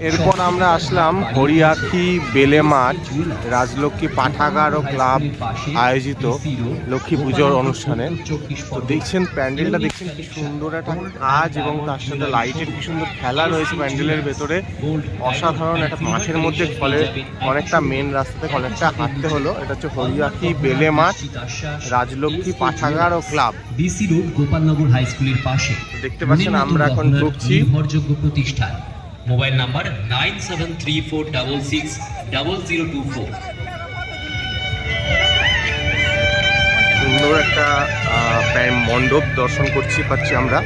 এরপর আমরা আসলাম হরিয়াখি বেলে মাঠ রাজলক্ষ্মী পাঠাগার ও ক্লাব আয়োজিত লক্ষ্মী পুজোর অনুষ্ঠানে। তো দেখছেন প্যান্ডেলটা, দেখছেন কি সুন্দর একটা কাজ এবং তার সাথে লাইটের কি সুন্দর খেলা রয়েছে প্যান্ডেলের ভেতরে। অসাধারণ একটা মাঠের মধ্যে, ফলে অনেকটা মেন রাস্তা থেকে অনেকটা হাঁটতে হলো। এটা হচ্ছে হরিয়াখি বেলে মাঠ রাজলক্ষ্মী পাঠাগার ও club, DC road, Gopalnagar high স্কুলের পাশে। দেখতে পাচ্ছেন আমরা এখন ঢুকছি। নির্ভরযোগ্য প্রতিষ্ঠান। Mobile number 9734660024। সুন্দর একটা মণ্ডপ দর্শন পাচ্ছি আমরা।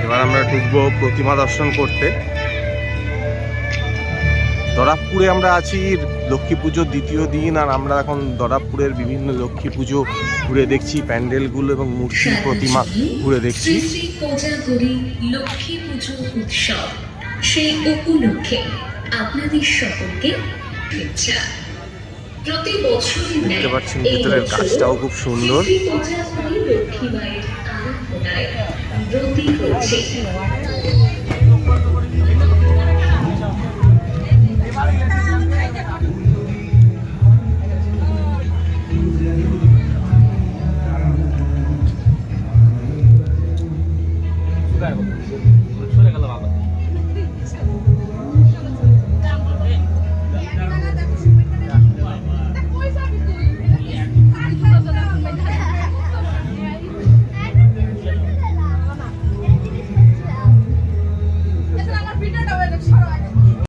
এবার আমরা ঢুকবো প্রতিমা দর্শন করতে। দরাবপুরে আমরা আছি লক্ষ্মী পুজোর দ্বিতীয় দিন, আর আমরা এখন দরাবপুরের বিভিন্ন লক্ষ্মী পুজো ঘুরে দেখছি, প্যান্ডেলগুলো এবং মূর্তি প্রতিমা ঘুরে দেখছি। লক্ষ্মী পুজো উৎসব, সেই উপলক্ষে আপনাদের সকলকে শুভেচ্ছা। প্রতি বছরই দেখতে পাচ্ছেন ভিতরের কাজটাও খুব সুন্দর। লক্ষ্মী মায়ের আরাধনায় ব্রতী হচ্ছে।